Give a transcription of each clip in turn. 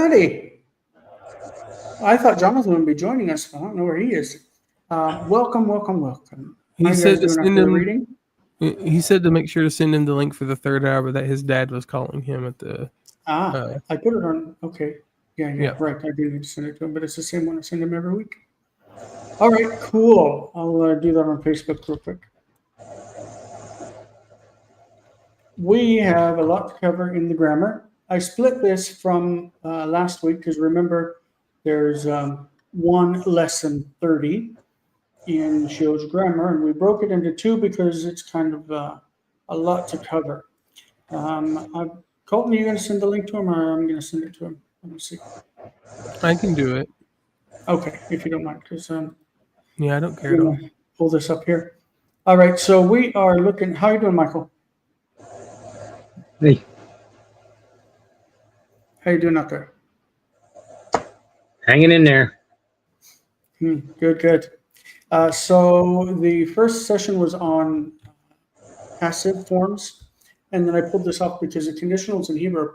already. I thought Jonathan would be joining us. I don't know where he is. Welcome. He said to send him. Reading? He said to make sure to send him the link for the third hour, but that his dad was calling him at the. I put it on. Okay. Yeah. Right. I do need to send it to him, but it's the same one I send him every week. All right. Cool. I'll do that on Facebook real quick. We have a lot to cover in the grammar. I split this from last week because remember, there's one lesson 30 in Seow's grammar, and we broke it into two because it's kind of a lot to cover. Colton, are you going to send the link to him, or I'm going to send it to him? Let me see. I can do it. Okay, if you don't mind, because yeah, I don't care at all. Pull this up here. All right, so we are looking. How are you doing, Michael? Hey. How you doing out there? Hanging in there. Good. So the first session was on passive forms, and then I pulled this up because the conditionals in Hebrew are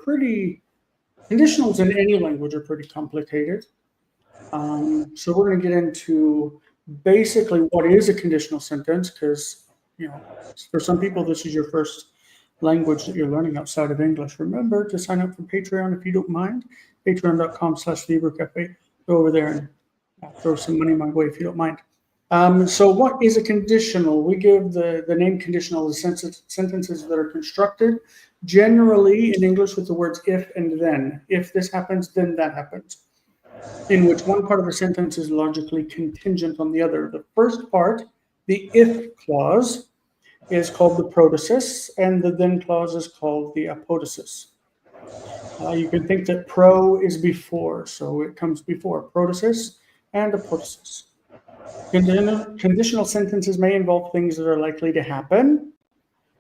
conditionals in any language are pretty complicated. So we're going to get into basically what is a conditional sentence, because for some people this is your first language that you're learning outside of English. Remember to sign up for Patreon if you don't mind. Patreon.com/LibreCafe. Go over there and throw some money my way if you don't mind. So what is a conditional? We give the name conditional to sentences that are constructed generally in English with the words if and then. If this happens, then that happens, in which one part of the sentence is logically contingent on the other. The first part, the if clause, is called the protasis, and the then clause is called the apodosis. You can think that pro is before, so it comes before protasis and apodosis. Conditional sentences may involve things that are likely to happen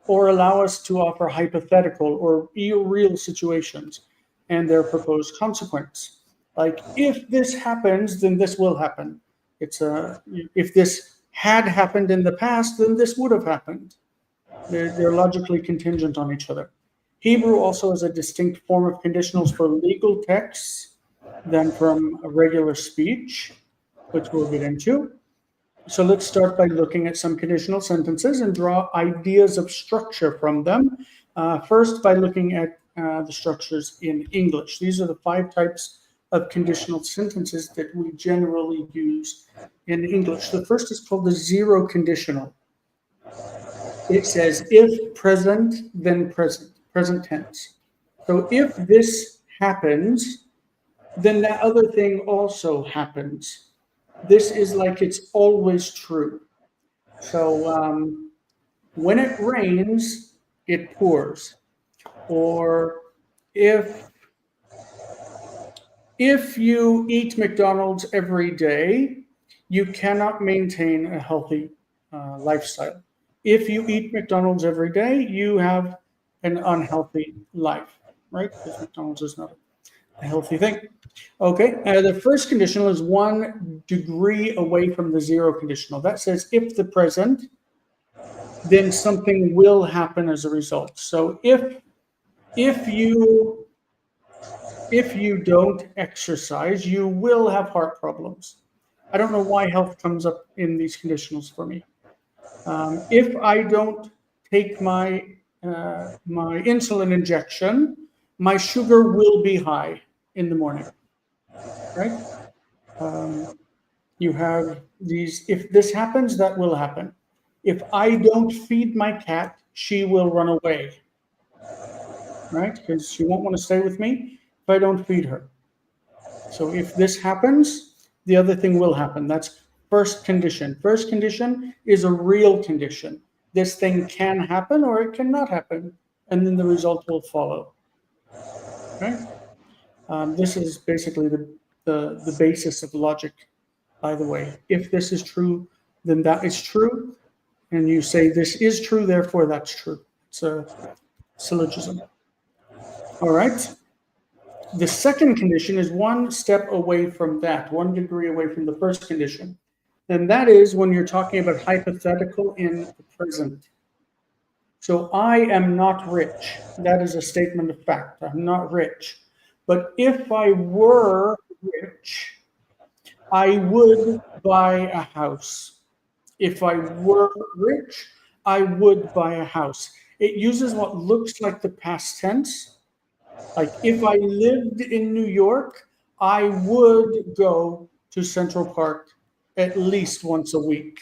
or allow us to offer hypothetical or real situations and their proposed consequence. Like, if this happens, then this will happen. If this had happened in the past, then this would have happened. They're logically contingent on each other. Hebrew also has a distinct form of conditionals for legal texts than from a regular speech, which we'll get into. So let's start by looking at some conditional sentences and draw ideas of structure from them. First, by looking at the structures in English. These are the 5 types of conditional sentences that we generally use in English. The first is called the zero conditional. It says if present, then present tense. So if this happens, then that other thing also happens. This is like it's always true. So when it rains, it pours. Or if you eat McDonald's every day, you cannot maintain a healthy lifestyle. If you eat McDonald's every day, you have an unhealthy life, right? Because McDonald's is not a healthy thing. Okay, the first conditional is 1 degree away from the zero conditional. That says if the present, then something will happen as a result. So if you don't exercise, you will have heart problems. I don't know why health comes up in these conditionals for me. If I don't take my insulin injection, my sugar will be high in the morning, right? You have these, if this happens, that will happen. If I don't feed my cat, she will run away, right? Because she won't want to stay with me if I don't feed her. So if this happens, the other thing will happen. That's first condition. First condition is a real condition. This thing can happen or it cannot happen, and then the result will follow. Okay? This is basically the basis of logic, by the way. If this is true, then that is true. And you say this is true, therefore that's true. It's a syllogism. All right. The second condition is 1 step away from that, 1 degree away from the first condition. And that is when you're talking about hypothetical in the present. So I am not rich. That is a statement of fact. I'm not rich. But if I were rich, I would buy a house. If I were rich, I would buy a house. It uses what looks like the past tense. Like if I lived in New York, I would go to Central Park at least once a week.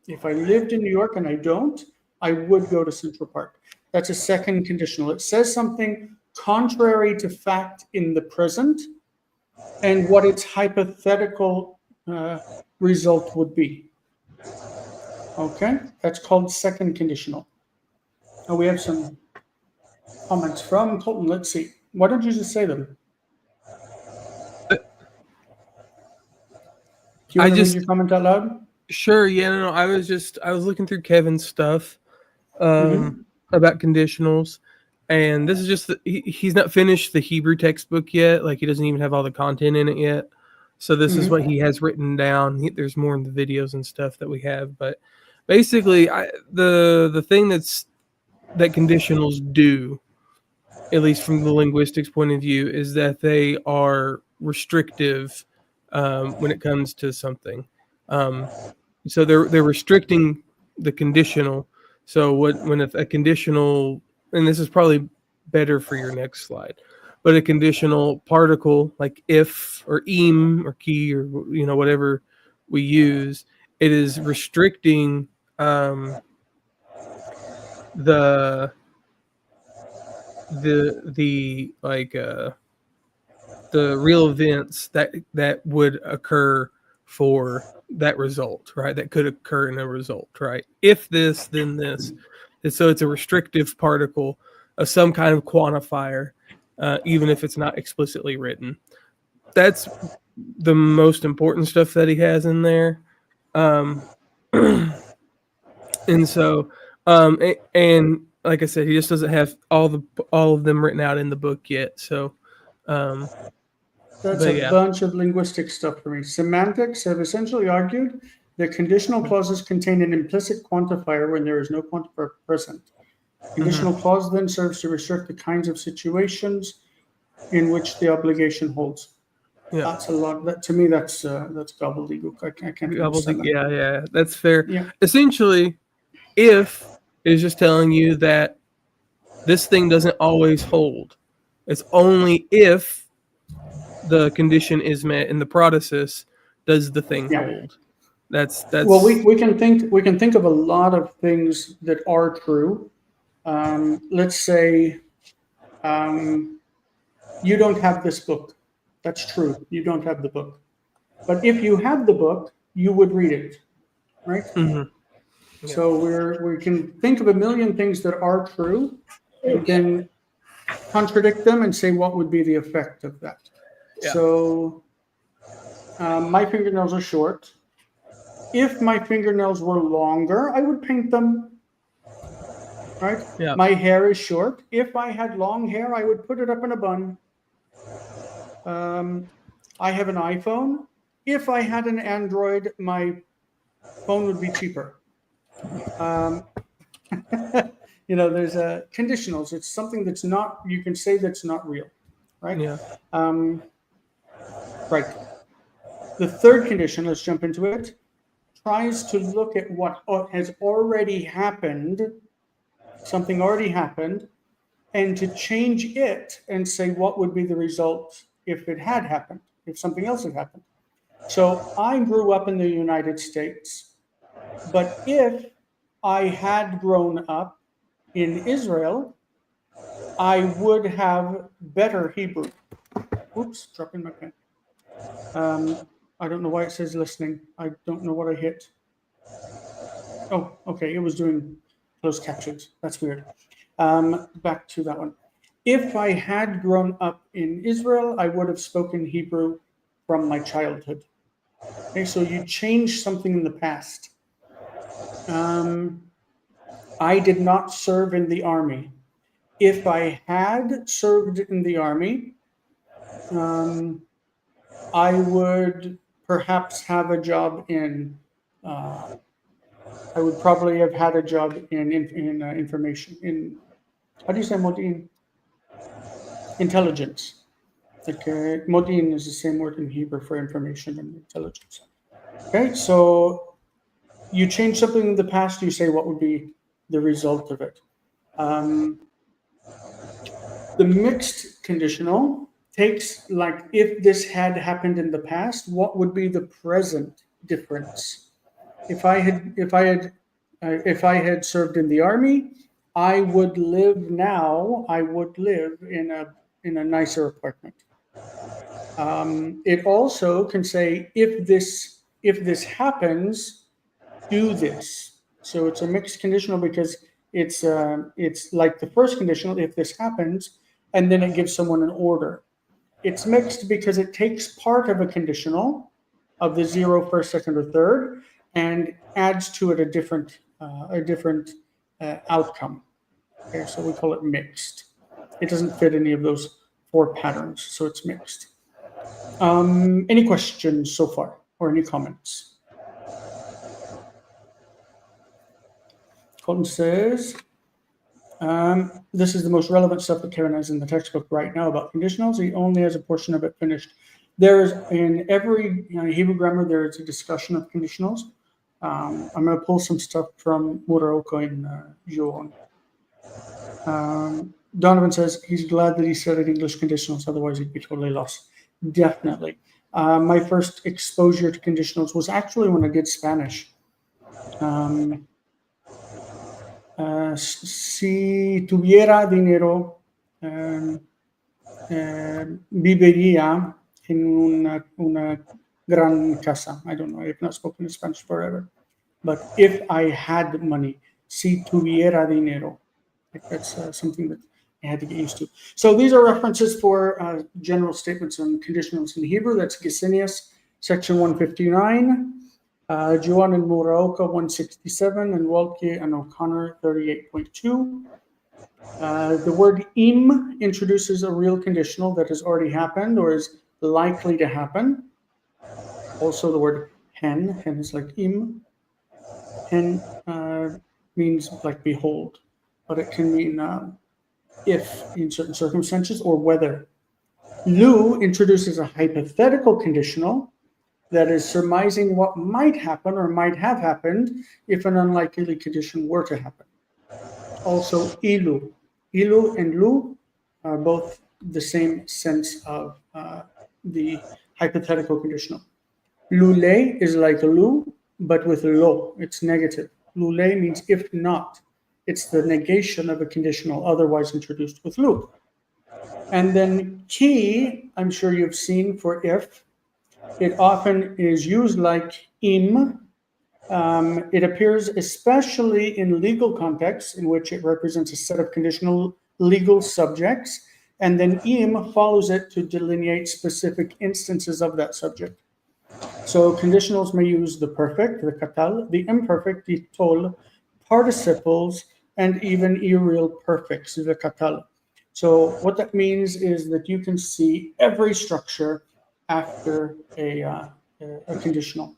If I lived in New York and I don't, I would go to Central Park. That's a second conditional. It says something contrary to fact in the present and what its hypothetical result would be. Okay, that's called second conditional. Now we have some comments from Colton. Let's see. Why don't you just say them? Do you want to read your comment out loud? Sure, yeah, no, I was looking through Kevin's stuff about conditionals, and this is just he's not finished the Hebrew textbook yet. Like he doesn't even have all the content in it yet. So this is what he has written down. There's more in the videos and stuff that we have, but basically, the thing that conditionals do, at least from the linguistics point of view, is that they are restrictive when it comes to something. So they're restricting the conditional. So when a conditional, and this is probably better for your next slide, but a conditional particle like if or im or ki or whatever we use, it is restricting the the real events that would occur for that result, right? That could occur in a result, right? If this, then this. And so it's a restrictive particle of some kind of quantifier, even if it's not explicitly written. That's the most important stuff that he has in there. And so, and like I said, he just doesn't have all of them written out in the book yet. So, that's a bunch of linguistic stuff for me. Semantics have essentially argued that conditional clauses contain an implicit quantifier when there is no quantifier present. Conditional clause then serves to restrict the kinds of situations in which the obligation holds. Yeah. That's a lot. That to me, that's gobbledygook. I can't understand that. Yeah, that's fair. Yeah. Essentially, if is just telling you that this thing doesn't always hold. It's only if the condition is met in the process does the thing hold. That's well, we can think of a lot of things that are true. Let's say you don't have this book. That's true. You don't have the book. But if you had the book, you would read it, right? Yeah. So we can think of a million things that are true and then contradict them and say what would be the effect of that. Yeah. So my fingernails are short. If my fingernails were longer, I would paint them, right? Yeah. My hair is short. If I had long hair, I would put it up in a bun. I have an iPhone. If I had an Android, my phone would be cheaper. There's conditionals. It's something that's not, you can say that's not real, right? Yeah. Right. The third condition, let's jump into it, tries to look at what has already happened, something already happened, and to change it and say what would be the result if it had happened, if something else had happened. So I grew up in the United States, but if I had grown up in Israel, I would have better Hebrew. Oops, dropping my pen. I don't know why it says listening. I don't know what I hit. Oh, okay, it was doing closed captions. That's weird. Back to that one. If I had grown up in Israel, I would have spoken Hebrew from my childhood. Okay, so you change something in the past. I did not serve in the army. If I had served in the army, I would perhaps have a job in. I would probably have had a job in information. In how do you say Modin? Intelligence. Okay, modin is the same word in Hebrew for information and intelligence. Okay, so you change something in the past, you say what would be the result of it. The mixed conditional takes, like, if this had happened in the past, what would be the present difference? If I had served in the army, I would live in a nicer apartment. It also can say, if this happens, do this. So it's a mixed conditional because it's like the first conditional, if this happens, and then it gives someone an order. It's mixed because it takes part of a conditional of the 0, first, second, or third, and adds to it a different outcome. Okay, so we call it mixed. It doesn't fit any of those 4 patterns, so it's mixed. Any questions so far, or any comments? Colton says, this is the most relevant stuff that Kevin has in the textbook right now about conditionals. He only has a portion of it finished. There's, in every Hebrew grammar, there is a discussion of conditionals. I'm going to pull some stuff from Muraoka in Juon. Donovan says he's glad that he studied English conditionals, otherwise he'd be totally lost. Definitely. My first exposure to conditionals was actually when I did Spanish. Si tuviera dinero, viviría en una gran casa. I don't know, I've not spoken Spanish forever. But if I had money, si tuviera dinero. That's something that I had to get used to. So these are references for general statements on conditionals in Hebrew. That's Gesenius, section 159. Juon and Muraoka 167, and Walke and O'Connor 38.2. The word im introduces a real conditional that has already happened or is likely to happen. Also the word hen is like im. Hen means like behold, but it can mean if in certain circumstances, or whether. Lu introduces a hypothetical conditional that is surmising what might happen or might have happened if an unlikely condition were to happen. Also, ilu. Ilu and lu are both the same sense of the hypothetical conditional. Lule is like lu, but with lo. It's negative. Lule means if not. It's the negation of a conditional otherwise introduced with lu. And then ki, I'm sure you've seen for if. It often is used like im. It appears especially in legal contexts in which it represents a set of conditional legal subjects, and then im follows it to delineate specific instances of that subject. So conditionals may use the perfect, the katal, the imperfect, the tol, participles, and even irreal perfects, the katal. So what that means is that you can see every structure after a conditional.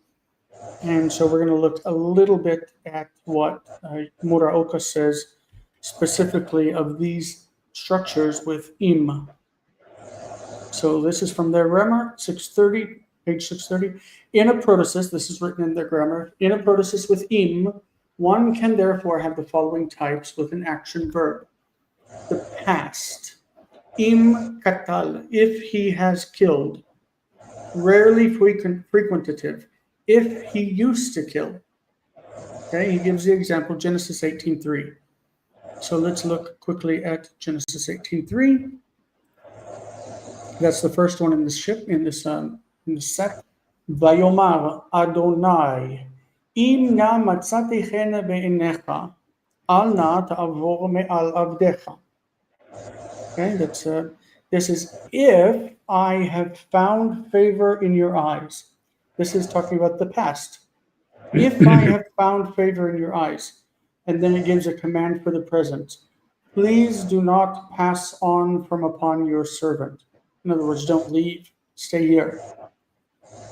And so we're going to look a little bit at what Muraoka says specifically of these structures with im. So this is from their grammar, 630, page 630. In a protasis, this is written in their grammar, in a protasis with im, one can therefore have the following types with an action verb. The past, im katal, if he has killed. Rarely frequentative, if he used to kill. Okay, he gives the example Genesis 18:3. So let's look quickly at Genesis 18:3. That's the first one in this set. Vayomar Adonai, im na matzati chena be'inecha, al na ta'avor me'al avdecha. Okay, this is if I have found favor in your eyes. This is talking about the past. If I have found favor in your eyes. And then it gives a command for the present. Please do not pass on from upon your servant. In other words, don't leave. Stay here.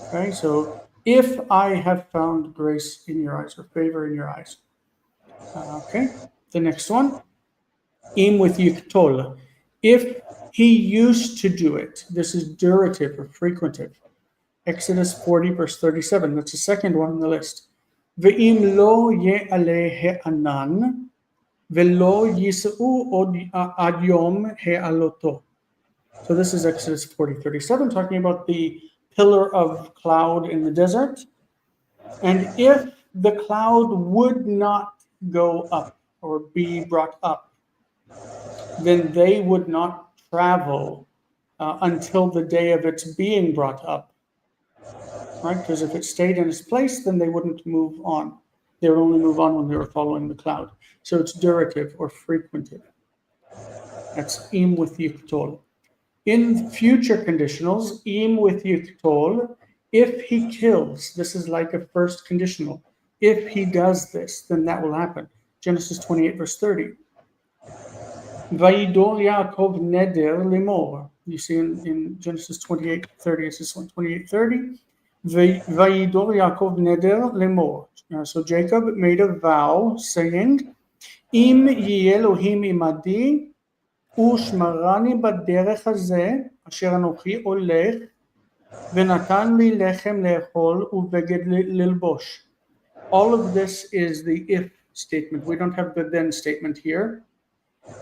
Okay, so if I have found grace in your eyes or favor in your eyes. Okay, the next one. Im with yiktol. If he used to do it, this is durative or frequentive. Exodus 40, verse 37. That's the second one on the list. Ve'im lo ye'aleh he'anan, ve'lo yisa'u od ad yom he'aloto. So this is Exodus 40, 37, talking about the pillar of cloud in the desert. And if the cloud would not go up or be brought up, then they would not travel until the day of its being brought up. Right? Because if it stayed in its place, then they wouldn't move on. They would only move on when they were following the cloud. So it's durative or frequentive. That's im with yiktol. In future conditionals, im with yiktol, if he kills, this is like a first conditional. If he does this, then that will happen. Genesis 28, verse 30. Vayidor Yaakov neder lemor. You see in Genesis 28, 30, it says 28, 30. Vayidor Yaakov neder lemor. So Jacob made a vow saying, Im yeh Elohim imadi, ושמרני בדרך הזה, אשר אנוכי הולך, ונתן לי לחם לאכול ובגד ללבוש. All of this is the if statement. We don't have the then statement here.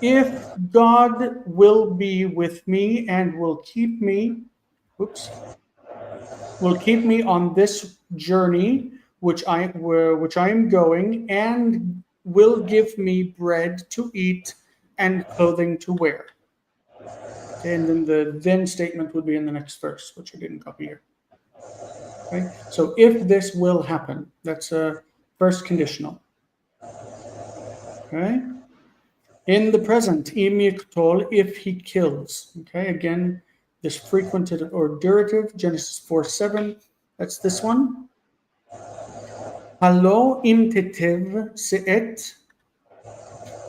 If God will be with me and will keep me on this journey which I am going, and will give me bread to eat and clothing to wear. Okay, and then the then statement would be in the next verse, which I didn't copy here. Okay, so if this will happen, that's a first conditional. Okay, in the present, im yiktol, if he kills. Okay, again, this frequented or durative, Genesis 4:7. That's this one. Halo im tetev se'et.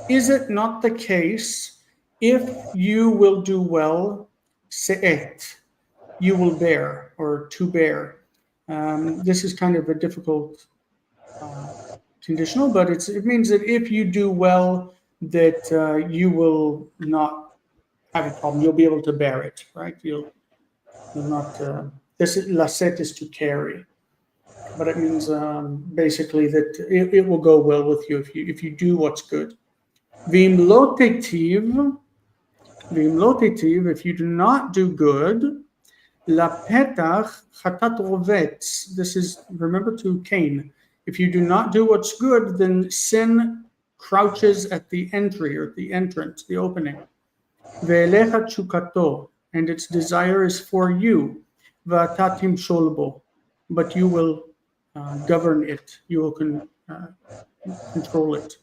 Is it not the case, if you will do well, se'et, you will bear, or to bear? This is kind of a difficult conditional, but it means that if you do well, that you will not have a problem. You'll be able to bear it, right? You'll not. This is laset is to carry, but it means basically that it will go well with you if you do what's good. V'im lo tetiv, if you do not do good, lapetach chatat rovetz. This is, remember, to Cain. If you do not do what's good, then sin crouches at the entry or the entrance, the opening. Ve'elecha chukato, and its desire is for you. V'atatim sholbo, but you will govern it. You will control it.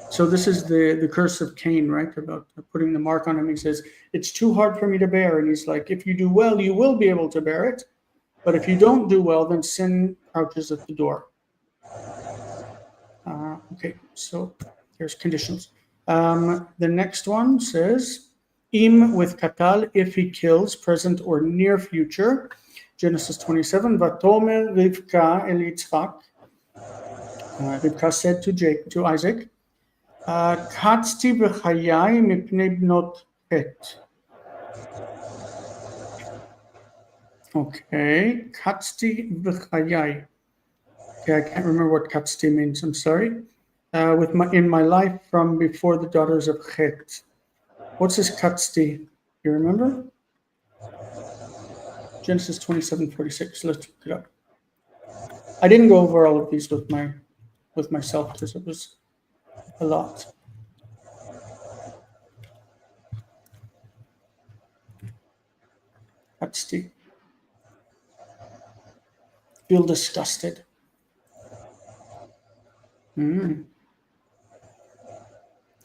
So this is the curse of Cain, right? About putting the mark on him. He says, it's too hard for me to bear. And he's like, if you do well, you will be able to bear it. But if you don't do well, then sin crouches at the door. Okay, so there's conditions. The next one says, im with katal, if he kills, present or near future. Genesis 27, Vatomer Rivka el Yitzchak. Rivka said to Isaac, קצתי בחיי מפני בנות חטא. Okay, קצתי בחיי. Okay, I can't remember what קצתי means, I'm sorry. In my life from before the daughters of Chet. What's this קצתי? You remember? Genesis 27:46. Let's look it up. I didn't go over all of these with myself because it was a lot. Upsty. Feel disgusted.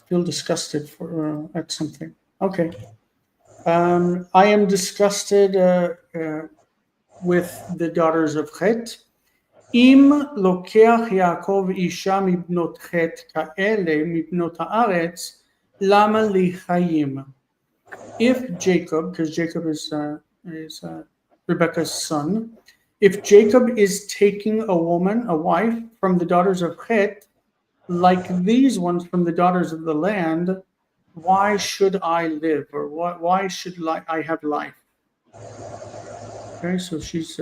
Feel disgusted at something. Okay. I am disgusted with the daughters of Chet. אם לוקח יעקב אישה מבנות חטא כאלה, מבנות הארץ, למה לי חיים? If Jacob, because Jacob is Rebekah's son, if Jacob is taking a woman, a wife, from the daughters of Chet, like these ones from the daughters of the land, why should I live, or why should I have life? Okay, so she's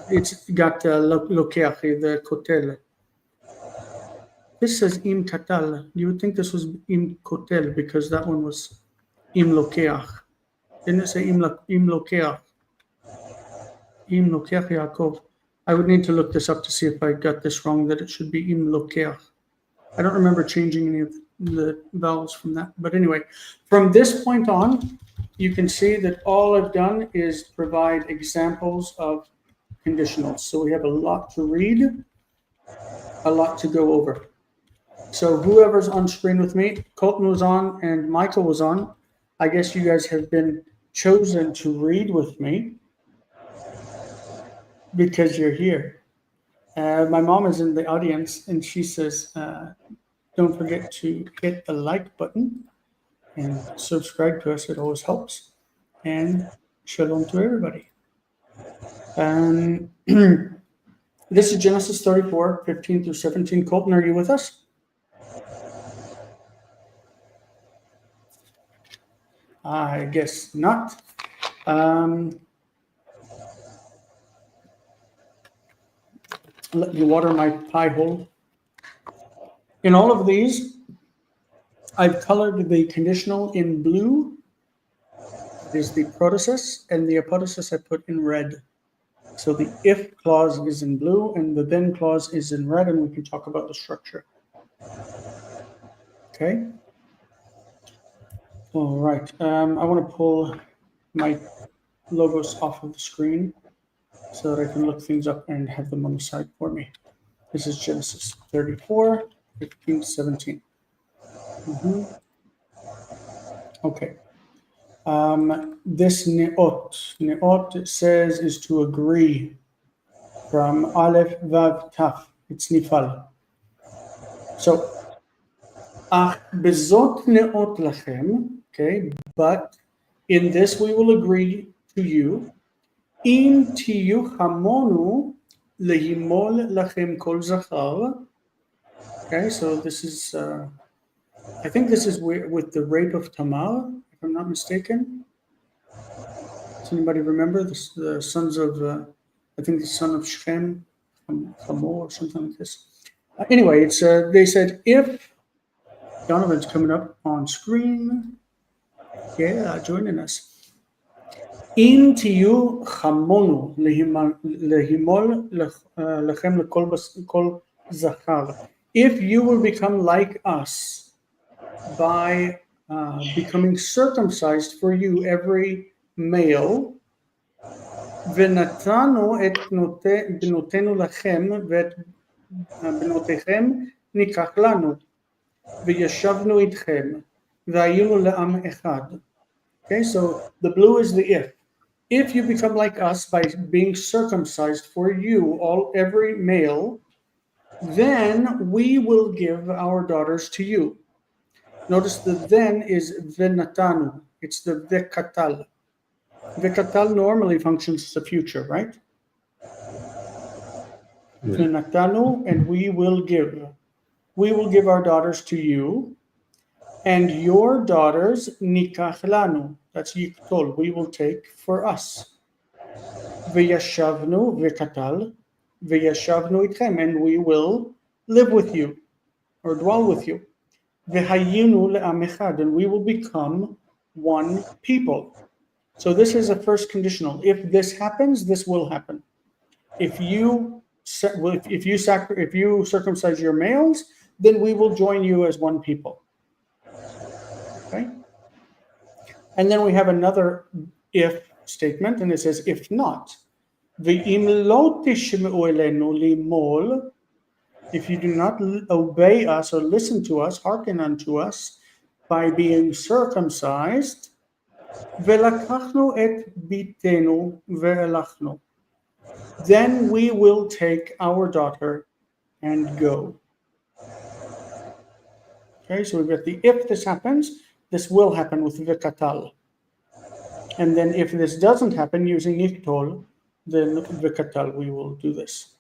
it's got lokeach, the kotel. This says im katal. You would think this was im kotel because that one was im lokeach. Didn't it say im lokeach? Im lokeach Yaakov. I would need to look this up to see if I got this wrong, that it should be im lokeach. I don't remember changing any of the vowels from that. But anyway, from this point on, you can see that all I've done is provide examples of conditionals. So we have a lot to read, a lot to go over. So whoever's on screen with me, Colton was on and Michael was on. I guess you guys have been chosen to read with me because you're here. My mom is in the audience and she says, don't forget to hit the like button and subscribe to us. It always helps. And shalom to everybody. This is Genesis 34, 15 through 17. Colton, are you with us? I guess not. Let me water my pie hole. In all of these, I've colored the conditional in blue. It is the protasis, and the apodosis I put in red. So the if clause is in blue, and the then clause is in red, and we can talk about the structure. Okay. All right. I want to pull my logos off of the screen so that I can look things up and have them on the side for me. This is Genesis 34, 15, 17. Okay. This neot says is to agree, from Aleph Vav Taf. It's nifal. So, bezot neot lachem. Okay, but in this we will agree to you. Im tiyu hamonu lehimol lachem kol zachar. Okay, so this is, I think this is with the rape of Tamar, if I'm not mistaken. Does anybody remember the sons of, I think the son of Shem, Hamor, or something like this? Anyway, it's they said if, Donovan's coming up on screen. Yeah, joining us. In tiyu chamonu lehimol lechem lekol zachar. If you will become like us by becoming circumcised for you every male, ונתנו את בנותינו לכם ואת בנותיכם ניקח לנו, וישבנו איתכם, והיינו לעם אחד. Okay, so the blue is the if. If you become like us by being circumcised for you, every male, then we will give our daughters to you. Notice the then is venatanu. It's the vekatal. Vekatal normally functions as a future, right? Venatanu, and we will give. We will give our daughters to you, and your daughters nikach lanu. That's yiktol. We will take for us. V'yashavnu vekatal, v'yashavnu itchem, and we will live with you or dwell with you. V'hayinu le'am echad, and we will become one people. So this is a first conditional. If this happens, this will happen. If you circumcise your males, then we will join you as one people. Okay? And then we have another if statement, and it says, if not, v'im lo tishmeu elenu limol, if you do not obey us or listen to us, hearken unto us by being circumcised, velakachnu et bitenu ve'elachnu, then we will take our daughter and go. Okay, so we've got the if this happens, this will happen with vekatal. And then if this doesn't happen using iktol, then vekatal, we will do this.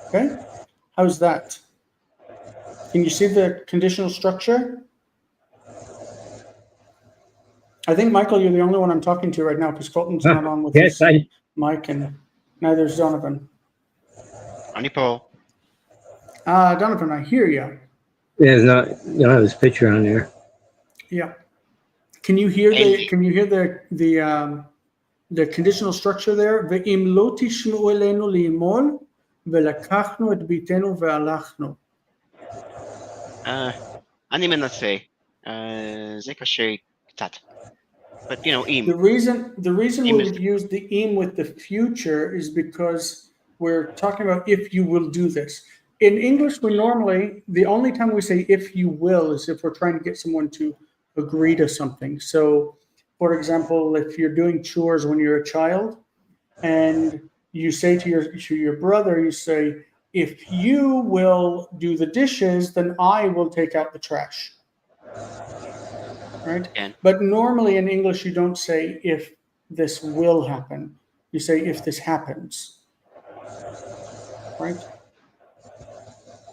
Okay, how's that? Can you see the conditional structure? I think, Michael, you're the only one I'm talking to right now because Colton's not on with Yes, his mic, and neither is Donovan. Ani po. Donovan, I hear you. there's not, you don't have his picture on there. Yeah. Can you hear Eli. the conditional structure there? ואם לא תשמעו אלינו לאמול, ולקחנו את ביתנו והלכנו. אני מנסה. זה קשה קצת. But you know, The im. reason we Im is- would use the im with the future is because we're talking about if you will do this. In English, we normally, the only time we say if you will is if we're trying to get someone to agree to something. So, for example, if you're doing chores when you're a child and you say to your brother, you say, if you will do the dishes, then I will take out the trash. Right? Again. But normally in English, you don't say if this will happen. You say if this happens. Right?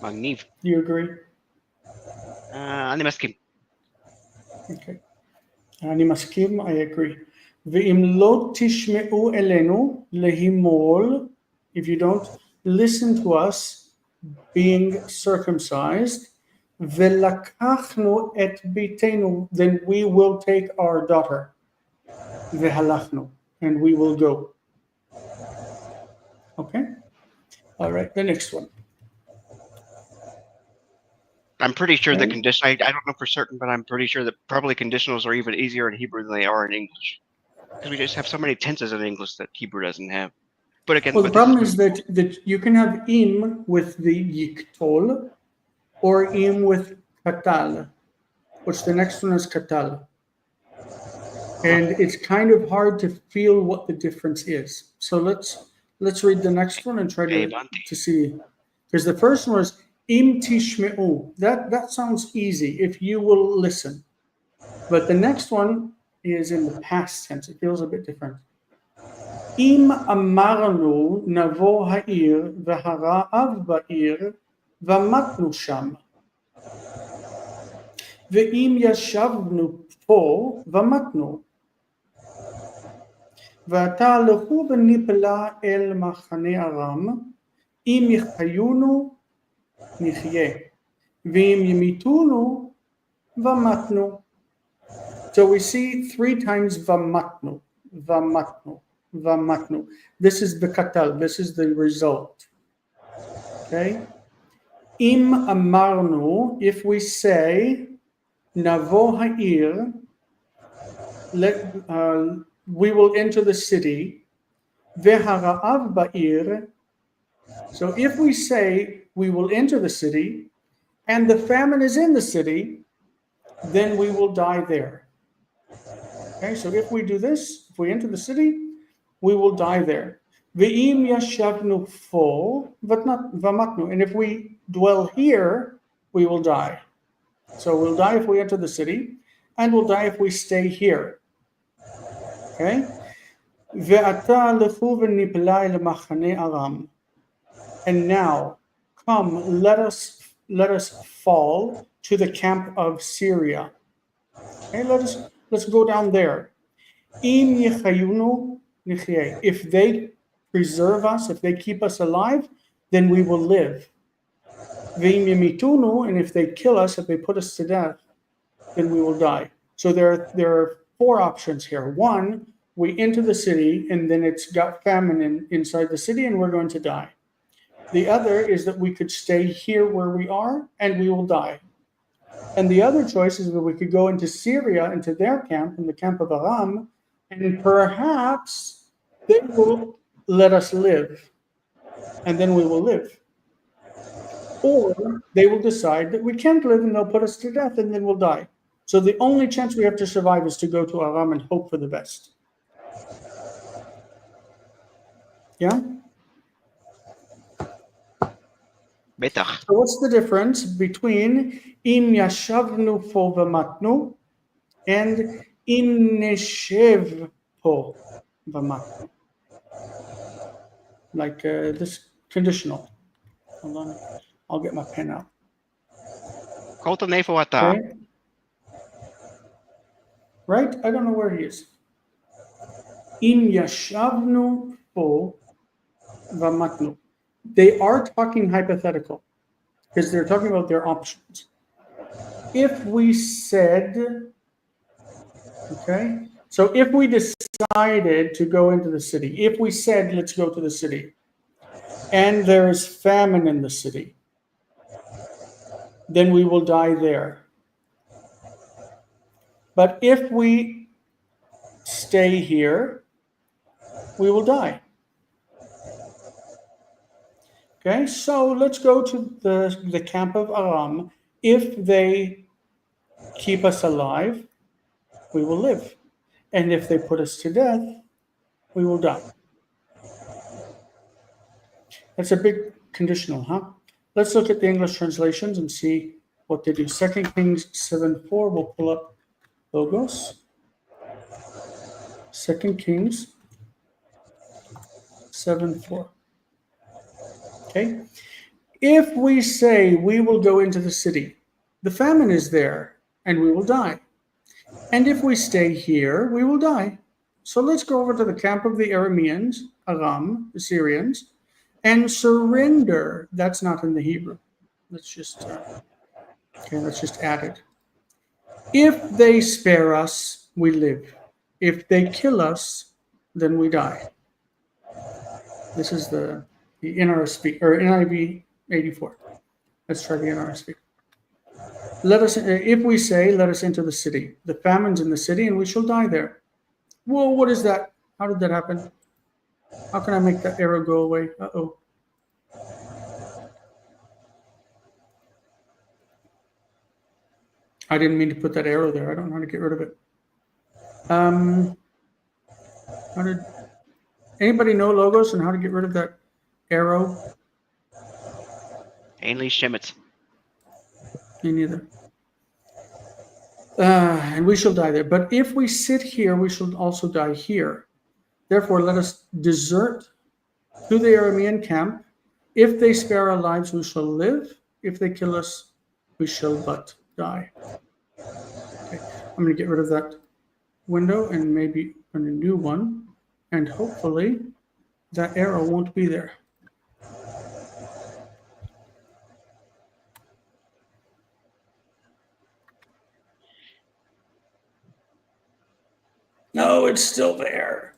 מגניב. Do you agree? אני מסכים. Okay. אני מסכים, I agree. ואם לא תשמעו אלינו להימול, if you don't listen to us being circumcised, ולקחנו את ביתנו, then we will take our daughter. והלכנו, and we will go. Okay? All right, the next one. I'm pretty sure the Okay. condition. I don't know for certain, but I'm pretty sure that probably conditionals are even easier in Hebrew than they are in English, because we just have so many tenses in English that Hebrew doesn't have. But again, Well, the but this problem is that you can have im with the yiktol or im with katal, which the next one is katal. And it's kind of hard to feel what the difference is. So let's read the next one and try to see. Because the first one is im tishme'u. That sounds easy, if you will listen. But the next one is in the past tense. It feels a bit different. אם אמרנו נבוא העיר והרעב בעיר ומתנו שם. ואם ישבנו פה ומתנו. ועתה לכו ונפלה אל מחנה ארם, אם יחיונו נחיה, ואם ימיתונו ומתנו. So we see 3 times vamatnu, vamatnu, vamatnu. This is the katal, this is the result. Okay? Im amarnu, if we say, navo ha'ir, we will enter the city, vehara'av ba'ir. So if we say we will enter the city, and the famine is in the city, then we will die there. Okay, so if we do this, if we enter the city, we will die there. Ve'im yashavnu fo vamatnu. And if we dwell here, we will die. So we'll die if we enter the city, and we'll die if we stay here. Okay? Ve'ata lechu v'nipla el machane aram. And now, come, let us fall to the camp of Syria. Okay, let's go down there. Im yechayunu nichyeh. If they preserve us, if they keep us alive, then we will live. Ve'im yamitunu, and if they kill us, if they put us to death, then we will die. So there are 4 options here. 1, we enter the city, and then it's got famine inside the city, and we're going to die. The other is that we could stay here where we are, and we will die. And the other choice is that we could go into Syria, into their camp, in the camp of Aram, and perhaps they will let us live, and then we will live. Or they will decide that we can't live and they'll put us to death, and then we'll die. So the only chance we have to survive is to go to Aram and hope for the best. Yeah? בטח. So what's the difference between im yashavnu po v'matnu and im neshev po v'matnu? Like this conditional. Hold on, I'll get my pen out. קולטון איפה אתה? Okay. right? I don't know where he is. Im yashavnu po vamatnu. They are talking hypothetical because they're talking about their options. If we said, okay, so if we decided to go into the city, if we said, let's go to the city, and there is famine in the city, then we will die there. But if we stay here, we will die. Okay, so let's go to the camp of Aram. If they keep us alive, we will live. And if they put us to death, we will die. That's a big conditional, huh? Let's look at the English translations and see what they do. 2 Kings 7:4, we'll pull up Logos. 2 Kings 7:4. Okay? If we say we will go into the city, the famine is there and we will die. And if we stay here, we will die. So let's go over to the camp of the Arameans, Aram, the Syrians, and surrender. That's not in the Hebrew. Let's just add it. If they spare us, we live. If they kill us, then we die. This is the NRSV or NIV 84. Let's try the NRSV. If we say, let us into the city. The famine's in the city, and we shall die there. Whoa, what is that? How did that happen? How can I make that arrow go away? Uh-oh. I didn't mean to put that arrow there. I don't know how to get rid of it. How did anybody know Logos and how to get rid of that arrow? Ainley Shemitz. Me neither. And we shall die there. But if we sit here, we shall also die here. Therefore, let us desert to the Aramean camp. If they spare our lives, we shall live. If they kill us, we shall but die. Okay, I'm going to get rid of that window and maybe open a new one. And hopefully that arrow won't be there. No, it's still there.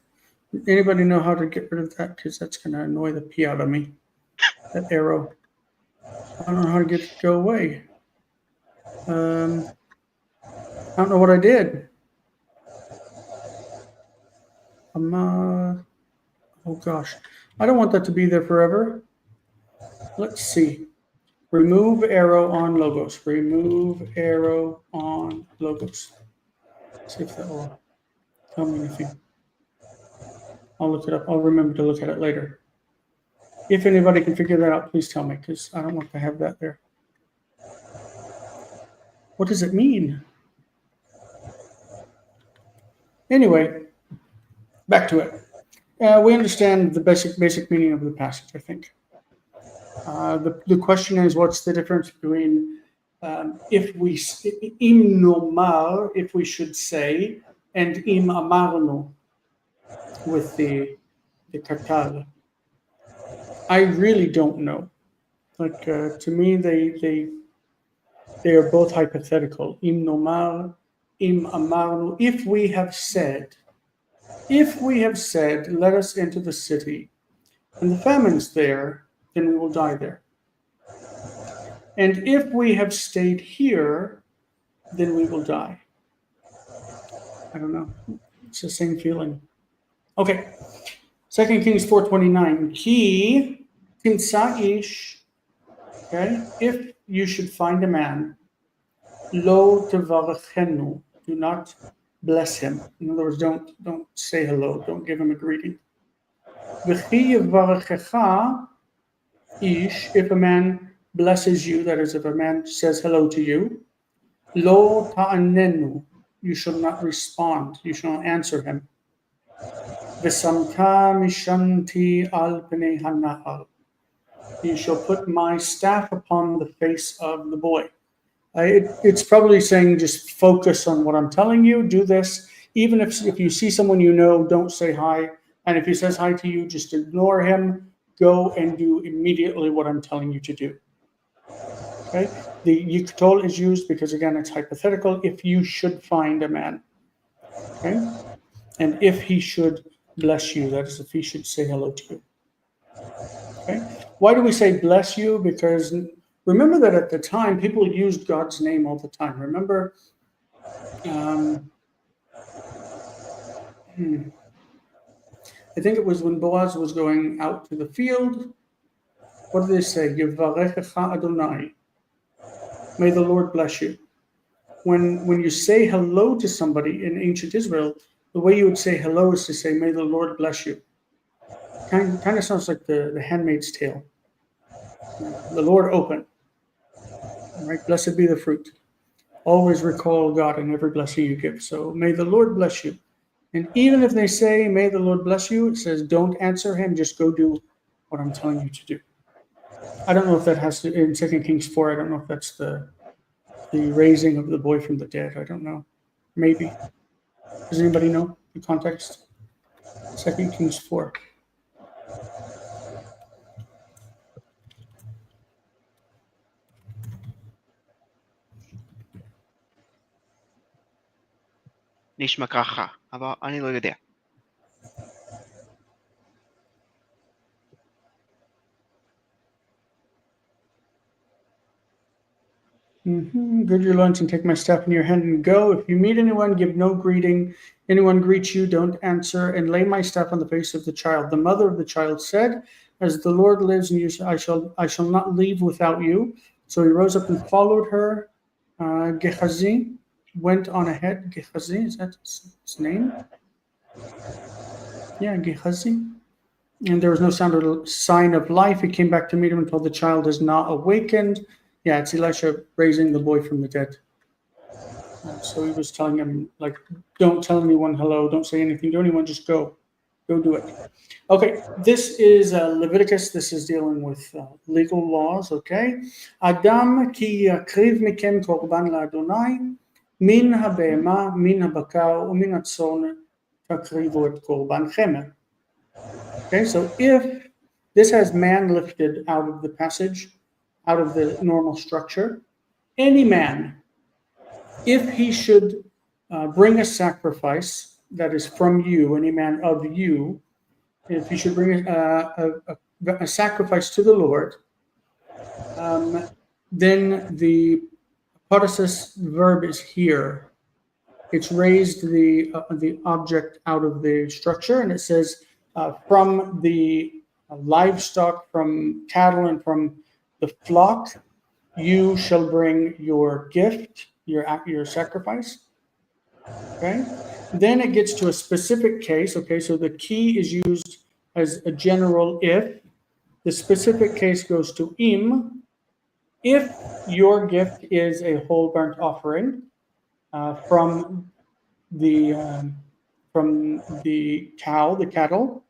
Anybody know how to get rid of that? Because that's going to annoy the pee out of me. That arrow. I don't know how to get it to go away. I don't know what I did. Oh gosh. I don't want that to be there forever. Let's see. Remove arrow on Logos. Remove arrow on Logos. See if that will tell me anything. I'll look it up. I'll remember to look at it later. If anybody can figure that out, please tell me, because I don't want to have that there. What does it mean? Anyway, back to it. We understand the basic meaning of the passage, I think. The question is, what's the difference between if we im nomar, if we should say, and im amarno with the katal? I really don't know. Like to me, they are both hypothetical. Im nomar, im amarno. If we have said, let us into the city, and the famine's there, then we will die there. And if we have stayed here, then we will die. I don't know. It's the same feeling. Okay. 2 Kings 4:29. Ki tinsaish. Okay. If you should find a man, lo tevarachenu. Do not bless him. In other words, don't say hello. Don't give him a greeting. V'chi yivarachecha ish. If a man blesses you, that is, if a man says hello to you, lo ta'anenu. You shall not respond. You shall not answer him. V'samta mishanti al pnei hanahar. You shall put my staff upon the face of the boy. It's probably saying just focus on what I'm telling you. Do this. Even if you see someone you know, don't say hi. And if he says hi to you, just ignore him. Go and do immediately what I'm telling you to do. Okay? The yikatol is used because, again, it's hypothetical. If you should find a man. Okay? And if he should bless you, that is, if he should say hello to you. Okay? Why do we say bless you? Because remember that at the time, people used God's name all the time. Remember, I think it was when Boaz was going out to the field. What do they say? Yevarechecha Adonai. May the Lord bless you. When you say hello to somebody in ancient Israel, the way you would say hello is to say, may the Lord bless you. Kind of sounds like the Handmaid's Tale. The Lord open. All right, blessed be the fruit. Always recall God in every blessing you give. So may the Lord bless you. And even if they say, may the Lord bless you, it says, don't answer him, just go do what I'm telling you to do. I don't know if that has to, in 2 Kings 4, I don't know if that's the raising of the boy from the dead. I don't know. Maybe. Does anybody know the context? 2 Kings 4. נשמע ככה, אבל אני לא יודע. Good your lunch and take my staff in your hand and go. If you meet anyone, give no greeting. Anyone greets you, don't answer, and lay my staff on the face of the child. The mother of the child said, as the Lord lives and you, I shall not leave without you. So he rose up and followed her. Gehazi went on ahead. Gehazi, is that his name? Yeah, Gehazi. And there was no sign of life. He came back to meet him and told the child is not awakened. Yeah, it's Elisha raising the boy from the dead. So he was telling him, like, don't tell anyone hello, don't say anything to anyone, just go do it. Okay, this is Leviticus. This is dealing with legal laws, okay? Adam ki yakriv mikem korban la'Adonai, min ha'be'ema, min ha'bakar, u'min ha'tzon takrivu et korbanchem. Okay, so if this has man lifted out of the passage, out of the normal structure, any man, if he should bring a sacrifice that is from you, any man of you, if he should bring a sacrifice to the Lord, then the participial verb is here. It's raised the object out of the structure, and it says from the livestock, from cattle, and from the flock, you shall bring your gift, your sacrifice. Okay. Then it gets to a specific case. Okay, so the key is used as a general if. The specific case goes to im. If your gift is a whole burnt offering from the cow, the cattle,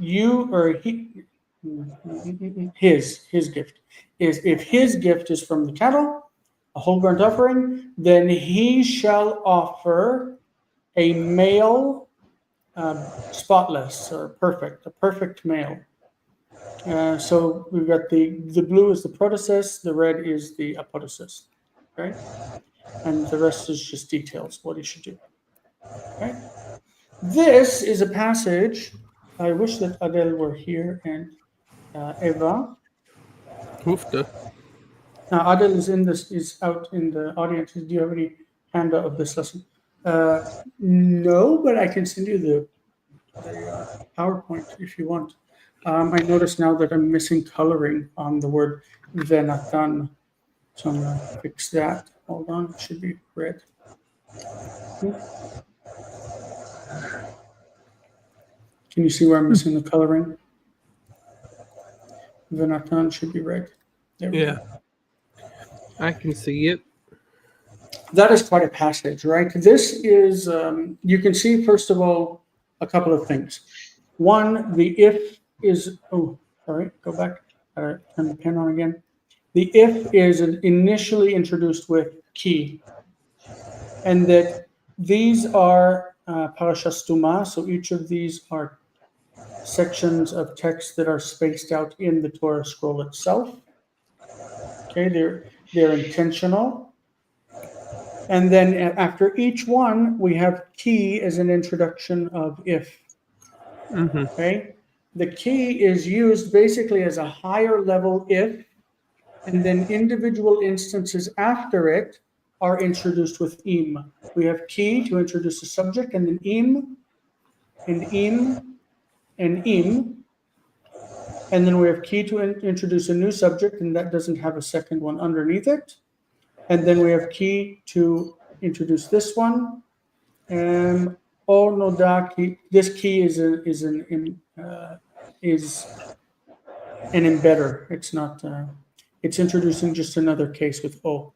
you or he. His gift is, if his gift is from the cattle, a whole burnt offering, then he shall offer a male spotless or a perfect male. So we've got the blue is the protosis, the red is the apodosis, okay? And the rest is just details, what he should do, okay? This is a passage, I wish that Adele were here and Eva. Hoofda. Now Adel is out in the audience. Do you have any handout of this lesson? No, but I can send you the PowerPoint if you want. I notice now that I'm missing coloring on the word venatan, so I'm gonna fix that. Hold on, it should be red. Can you see where I'm missing the coloring? Venatan should be red. There we go. I can see it. That is quite a passage, right? This is, you can see, first of all, a couple of things. One, the if is, oh, sorry, go back, turn the pen on again. the if is initially introduced with ki, and that these are parashas tuma. So each of these are sections of text that are spaced out in the Torah scroll itself. Okay, they're intentional. And then after each one, we have ki as an introduction of if. Okay, the ki is used basically as a higher level if, and then individual instances after it are introduced with im. We have ki to introduce the subject, and then im, and im, and im. And then we have ki to introduce a new subject, and that doesn't have a second one underneath it. And then we have ki to introduce this one. O noda ki. This ki is an embedder. It's not. It's introducing just another case with o.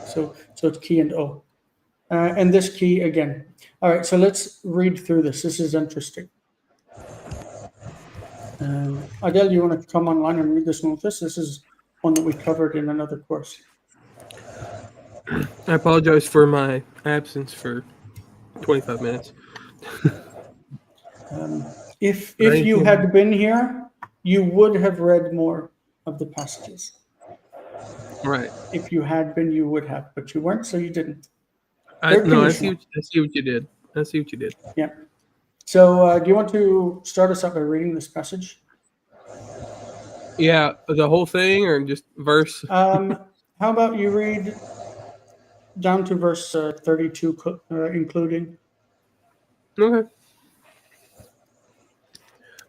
So it's ki and o, and this ki again. All right. So let's read through this. This is interesting. Adele, you want to come online and read this one with us? This is one that we covered in another course. I apologize for my absence for 25 minutes. If you had been here, you would have read more of the passages. Right. If you had been, you would have, but you weren't, so you didn't. I see what you did. I see what you did. Yeah. So do you want to start us out by reading this passage? Yeah, the whole thing or just verse? How about you read down to verse 32, including? Okay.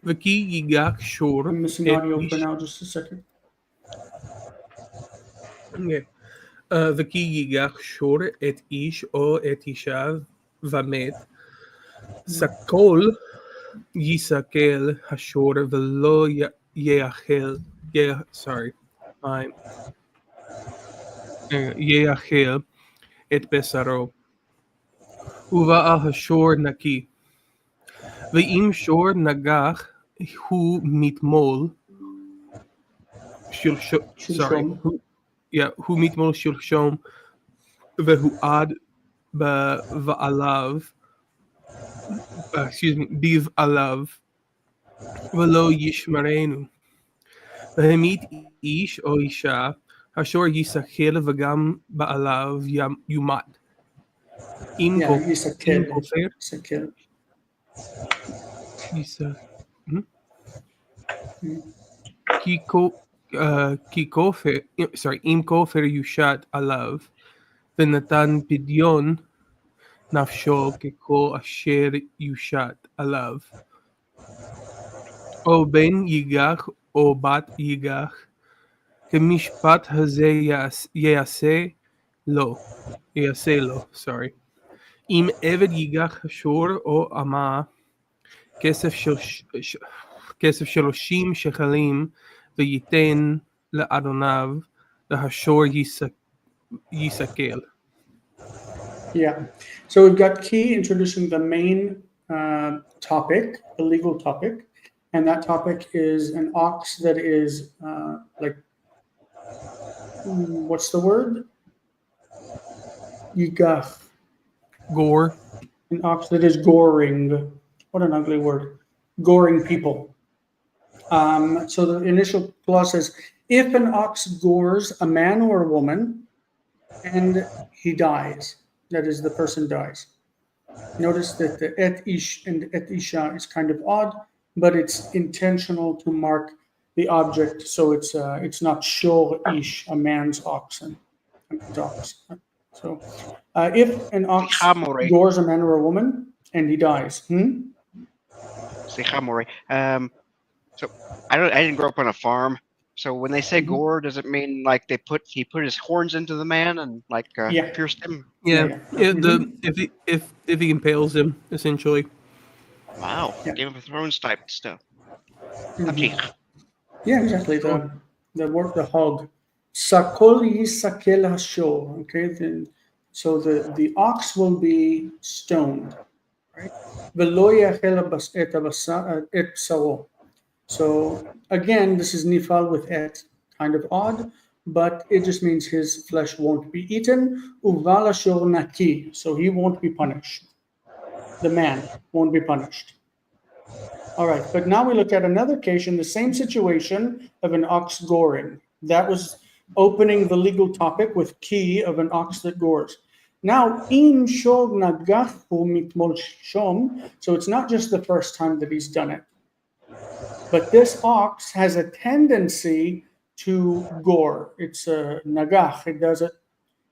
V'ki yigach shor I'm missing et audio for ish- now, just a second. Okay. V'ki yigach shor et ish o et isha v'met. Sakol yisakel hashor v'lo yeachel. Yeachel et besaro. Uva hashor naki. Ve'im shor nagach hu mitmol. Shilshom. hu mitmol shilshom vehu ad va'alav. Biv alav. Velo yishmarenu. Vehemit ish o isha. Hashor yisachel v'gam ba'alav yumat. Im Yeah, Yisakel. kofer. Yisakel. Im kofer yushat alav. Venatan pidyon nafsho keko asher yushat alav. O ben yigach o bat yigach. Kemishpat haze yase lo. Sorry. Im eved yigach hashor o ama. כסף שלושים שקלים וייתן לאדוניו והשור יסכל. Yeah. So we've got key introducing the main topic, the legal topic, and that topic is an ox that is what's the word? Yigach. Gore. An ox that is goring. What an ugly word. Goring people. So the initial clause says, if an ox gores a man or a woman and he dies, that is, the person dies. Notice that the et ish and et isha is kind of odd, but it's intentional to mark the object, so it's not shor ish, a man's oxen, a man's ox. So if an ox gores a man or a woman and he dies, So I didn't grow up on a farm. So when they say gore, does it mean like he put his horns into the man and like pierced him? Yeah. If he impales him, essentially. Wow. Game of Thrones type stuff. Yeah, exactly. The hog. Sakol yisakel hashor. Okay, then so the ox will be stoned, right? Velo yachel et psaro. So again, this is nifal with et, kind of odd, but it just means his flesh won't be eaten. Uval ashor naki, so he won't be punished. The man won't be punished. All right, but now we look at another case in the same situation of an ox goring. That was opening the legal topic with key of an ox that gores. Now, im shog nagachu mitmol shom, so it's not just the first time that he's done it, but this ox has a tendency to gore. It's a nagach. It does it.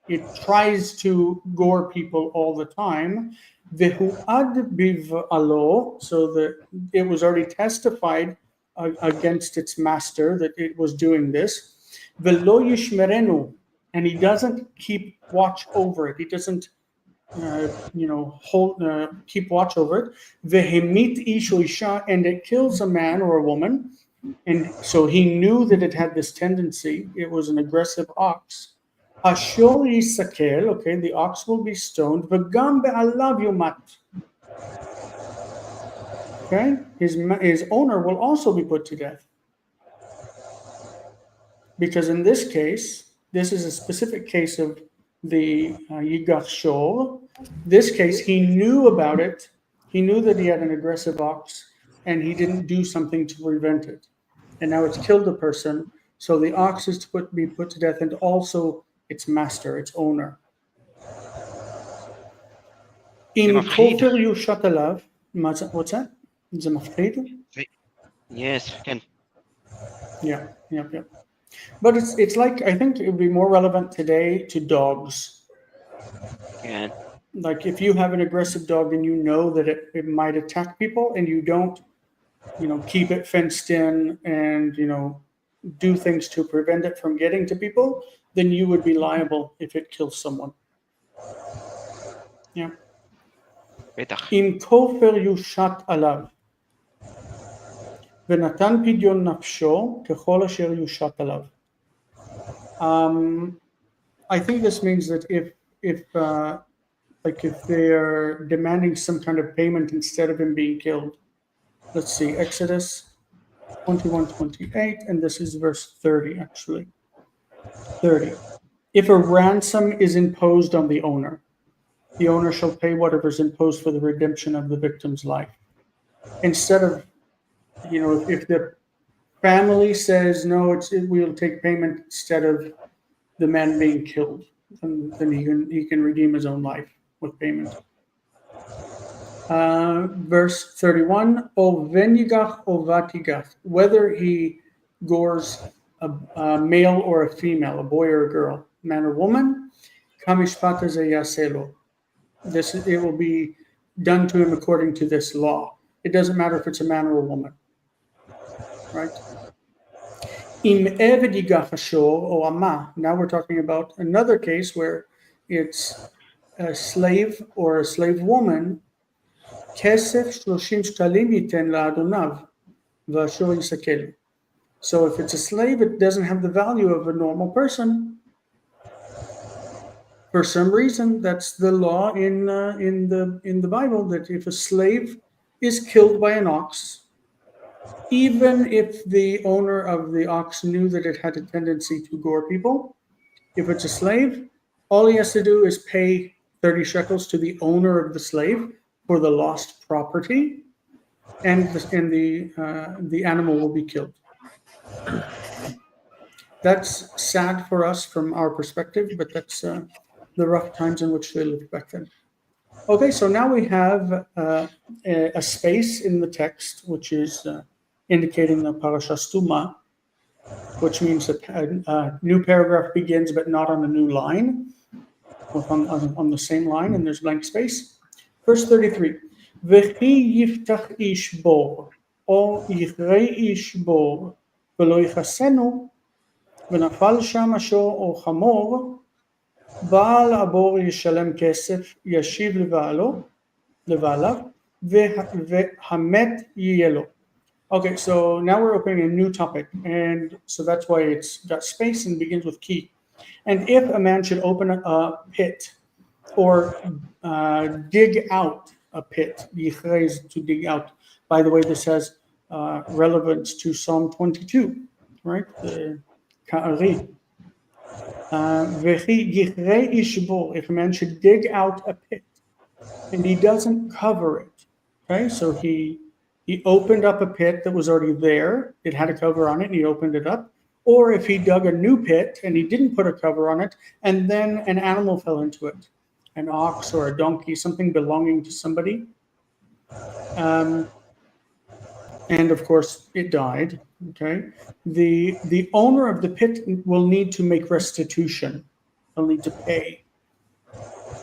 It tries to gore people all the time. Vehuad biv'alo, so that it was already testified against its master that it was doing this. Velo yishmerenu, and he doesn't keep watch over it. He doesn't, keep watch over it. Vehemit ish or isha, and it kills a man or a woman. And so he knew that it had this tendency. It was an aggressive ox. Hashor yisakel, okay, the ox will be stoned. V'gam be'alav yumat. Okay, his owner will also be put to death. Because in this case, this is a specific case of the Yigach Shor. This case, he knew about it. He knew that he had an aggressive ox, and he didn't do something to prevent it. And now it's killed a person. So the ox is to be put to death, and also its master, its owner. Im kofer yushat alav. What's that? Is it mafrid? Yes, can. Yeah. But it's like, I think it would be more relevant today to dogs. Yeah. Like if you have an aggressive dog and you know that it might attack people, and you don't, keep it fenced in and, do things to prevent it from getting to people, then you would be liable if it kills someone. Yeah. Im kofer yushat alav. V'natan pidyon nafsho kechol asher yushat alav. I think this means that if they're demanding some kind of payment instead of him being killed. Let's see, Exodus 21:28, and this is verse 30 actually. 30. If a ransom is imposed on the owner shall pay whatever is imposed for the redemption of the victim's life. Instead of, if the family says no, we'll take payment instead of the man being killed, then he can redeem his own life with payment. Verse 31, O venigach o vatigach, whether he gores a male or a female, a boy or a girl, man or woman, kamishpata zeyaselo. It will be done to him according to this law. It doesn't matter if it's a man or a woman, right? Im eved yigach ashor o ama. Now we're talking about another case where it's a slave or a slave woman. Kesef 30 shkalim yiten la'adonav v'ashor yisakel. So if it's a slave, it doesn't have the value of a normal person. For some reason, that's the law in the Bible, that if a slave is killed by an ox, even if the owner of the ox knew that it had a tendency to gore people, if it's a slave, all he has to do is pay 30 shekels to the owner of the slave for the lost property, and the animal will be killed. That's sad for us from our perspective, but that's the rough times in which they lived back then. Okay, so now we have a space in the text, which is indicating the parasha stuma, which means that a new paragraph begins, but not on a new line, on the same line, and there's blank space. Verse 33, V'chi yiftach ish bor, o yichrei ish bor, v'lo yichasenu, v'nafal sham ashor o chamor, בעל הבור ישלם כסף, ישיב לבעליו, והמת יהיה לו. Okay, so now we're opening a new topic, and so that's why it's got space and begins with key. And if a man should open a pit or dig out a pit, yichrei is to dig out. By the way, this has relevance to Psalm 22, right? The Ka'ari. V'chi yichrei ish bo, if a man should dig out a pit and he doesn't cover it. Okay, so he opened up a pit that was already there. It had a cover on it, and he opened it up. Or if he dug a new pit and he didn't put a cover on it, and then an animal fell into it, an ox or a donkey, something belonging to somebody. And of course, it died. Okay, the owner of the pit will need to make restitution. He'll need to pay.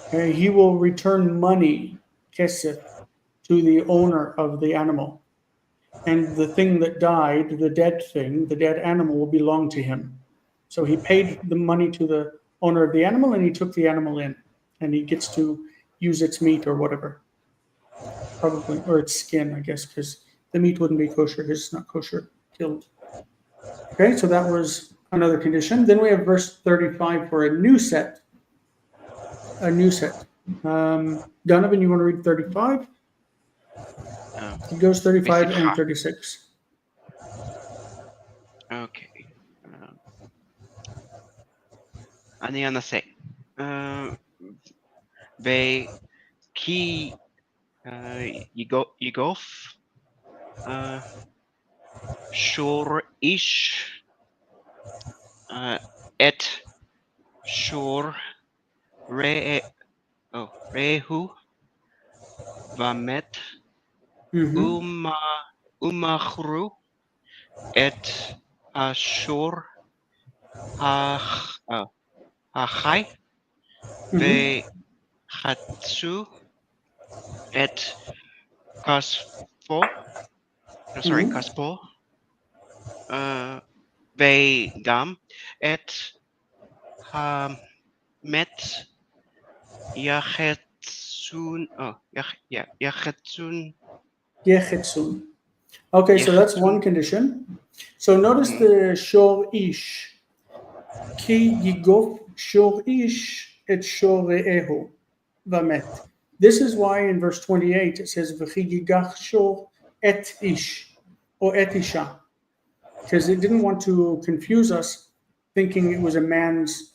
Okay, he will return money, kesef, to the owner of the animal. And the thing that died, the dead thing, the dead animal, will belong to him. So he paid the money to the owner of the animal, and he took the animal in, and he gets to use its meat or whatever, probably, or its skin, I guess, because the meat wouldn't be kosher. It's not kosher, killed. Okay, so that was another condition. Then we have verse 35 for a new set. A new set. Donovan, you want to read 35? It goes 35 and 36. Okay. אני אנסה. וכי יגוף שור איש את שור רעהו ומת ומכרו את השור החי וחצו את כספו, וגם את המת יחצון. Okay, so that's one condition. So notice the shor ish. Ki yigof shor ish et shor re'ehu vamet. This is why in verse 28 it says v'chi yigach shor et ish or et isha, because it didn't want to confuse us thinking it was a man's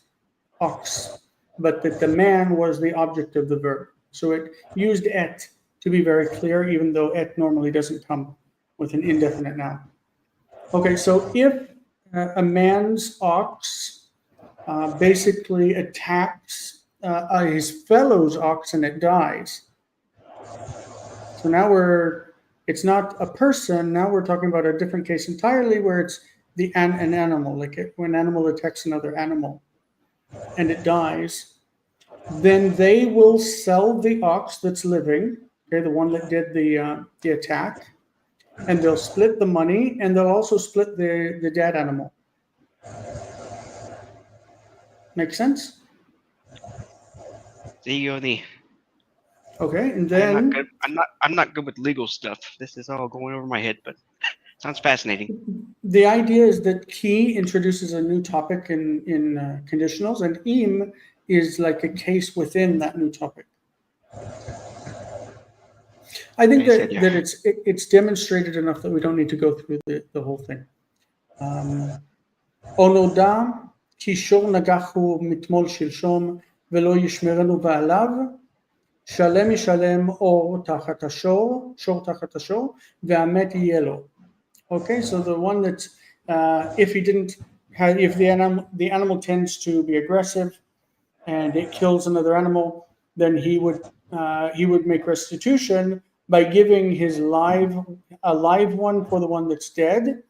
ox, but that the man was the object of the verb. So it used et to be very clear, even though et normally doesn't come with an indefinite noun. Okay, so if a man's ox basically attacks his fellow's ox and it dies. So now it's not a person, now we're talking about a different case entirely where it's an animal, like when an animal attacks another animal and it dies, then they will sell the ox that's living, okay, the one that did the attack, and they'll split the money, and they'll also split the dead animal. Make sense? Okay, and then I'm not good with legal stuff. This is all going over my head, but sounds fascinating. The idea is that ki introduces a new topic in conditionals, and im is like a case within that new topic. I think that it's demonstrated enough that we don't need to go through the whole thing. Onoda ki shor nagachu mitmol shilshom velo yishmerenu ba'alav shalem yishalem or tachat hashor, shor tachat hashor ve'amet yelo. Okay, so the one that if the animal tends to be aggressive and it kills another animal, then he would make restitution by giving a live one for the one that's dead,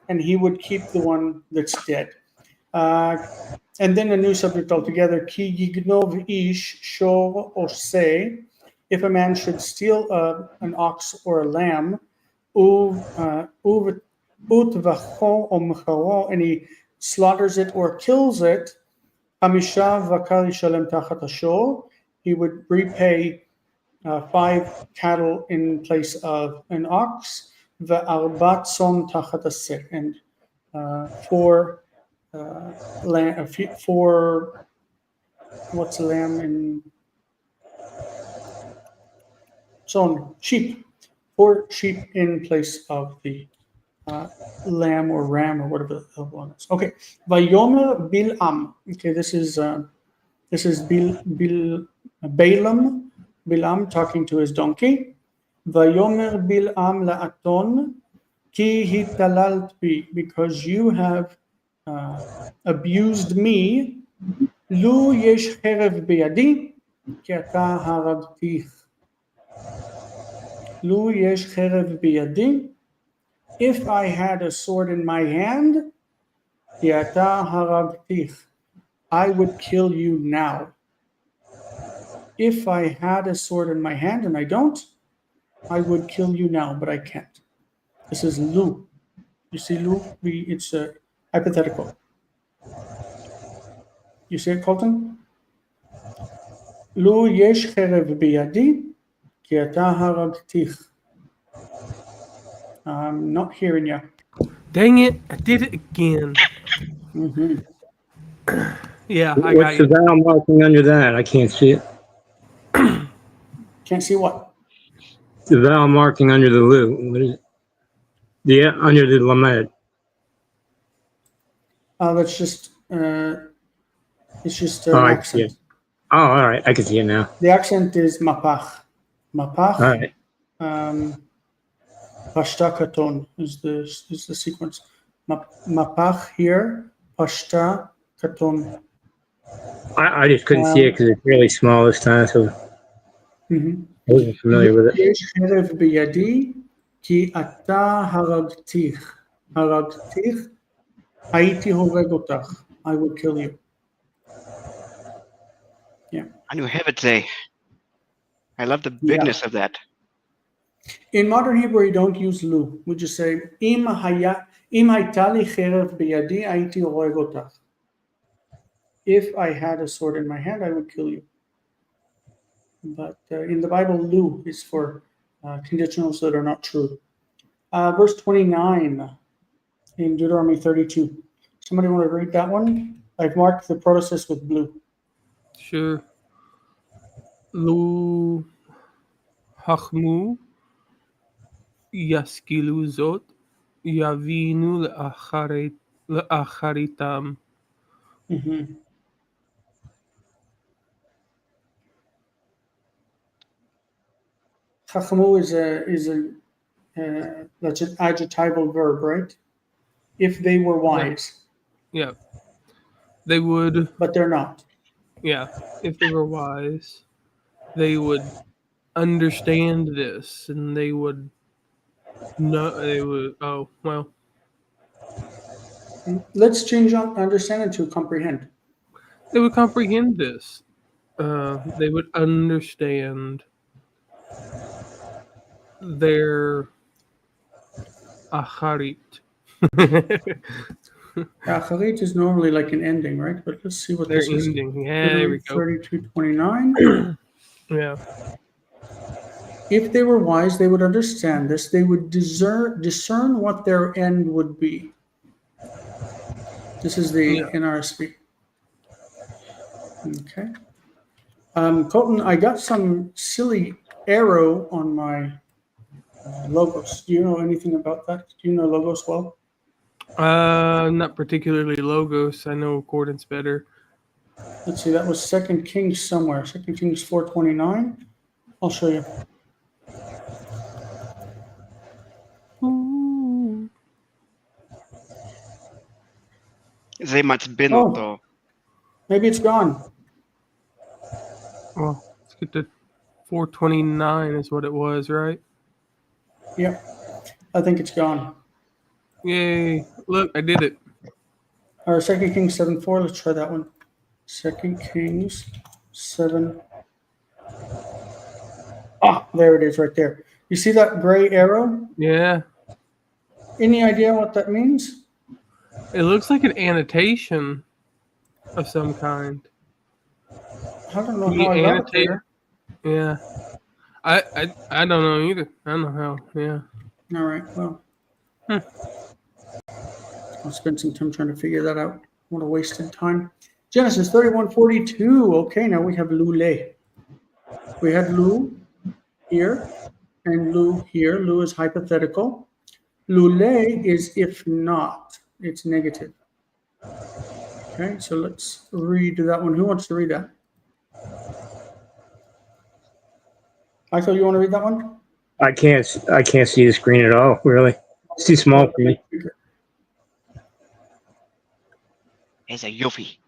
and he would keep the one that's dead. And then a new subject altogether, ki yignov ish shor oseh, if a man should steal an ox or a lamb, and he slaughters it or kills it, he would repay 5 cattle in place of an ox, and 4 what's a lamb in sheep. 4 sheep in place of the lamb or ram or whatever the other one is. Okay. Vayomer Bil'am. Okay, this is Balaam. Bilam talking to his donkey. Vayomer Bil'am la'aton ki hitalalt bi, because you have abused me. Lu yesh cherev biyadi ki ata haragtich. Lu yesh cherev biyadi. If I had a sword in my hand, ki ata haragtich, I would kill you now. If I had a sword in my hand and I don't, I would kill you now, but I can't. This is Lu. You see Lu? It's a hypothetical. You see it, Colton? Lu yesh cherev biyadi ki ata haragtich. I'm not hearing you. Dang it! I did it again. Mm-hmm. Yeah, I got What's the you. vowel marking under that? I can't see it. Can't see what? The vowel marking under the lu. What is it? Yeah, under the lamed. That's just it's just Oh, an I see it. accent. Oh, all right. I can see it now. The accent is mapach. Mapach. All right. Pashta katon is the sequence. Mapach here. Pashta katon. I just couldn't see it because it's really small this time, so Mhm. I wasn't familiar with it. יש חרב בידי כי אתה הרגתיך. הרגתיך, הייתי הורג אותך. I would kill you. Yeah. I knew Hevitze. I love the bigness of that. In modern Hebrew, you don't use lu. We just say, אם הייתה לי חרב בידי, הייתי הורג אותך. If I had a sword in my hand, I would kill you. But in the Bible, lu is for conditionals that are not true. Verse 29 in Deuteronomy 32. Somebody want to read that one? I've marked the protosis with blue. Sure. Lu hachmu yaskilu zot yavinu le'acharitam. Mm-hmm. Chachmu is that's an adjectival verb, right? If they were wise. Yeah. They would. But they're not. Yeah. If they were wise, they would understand this, and they would know. They would. Oh well. Let's change understand to comprehend. They would comprehend this. They would understand their acharit. Acharit is normally like an ending, right? But let's see what Their this is. ending. Yeah, there we go. 32:29. Yeah. If they were wise, they would understand this. They would discern what their end would be. This is the NRSV. Okay. Colton, I got some silly arrow on my logos. Do you know anything about that? Do you know logos well? Not particularly logos. I know accordance better. Let's see. That was 2 Kings somewhere. 2 Kings 4:29. I'll show you. Zemat's Binto. Maybe it's gone. Well, let's get to 429 is what it was, right? Yep. I think it's gone. Yay. Look, I did it. Or 2 Kings 7:4. Let's try that one. 2 Kings 7. Ah, there it is right there. You see that gray arrow? Yeah. Any idea what that means? It looks like an annotation of some kind. I don't know Can you how I got it annotate? there. Yeah. I don't know either. I don't know how. Yeah. All right. Well, I'll spend some time trying to figure that out. What a wasted time. Genesis 31:42. Okay, now we have Lule. We had Lu here and Lu here. Lu is hypothetical. Lule is if not. It's negative. Okay, so let's read that one. Who wants to read that? Michael, you want to read that one? I can't see the screen at all, really. It's too small for me. It's a Yuffie.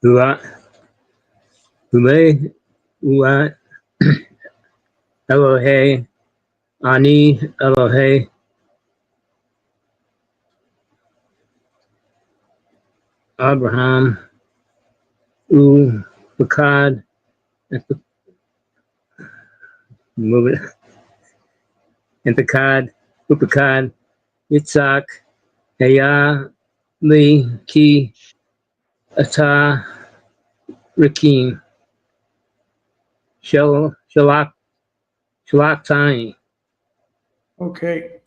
Ula, Ula, Elohe, Ani, Elohe, Abraham, Bakad, move it, Empakad, Upakad, Yitzhak, Heya, Li, Ki, Ata, Rakim, Shalak, Tani. Okay.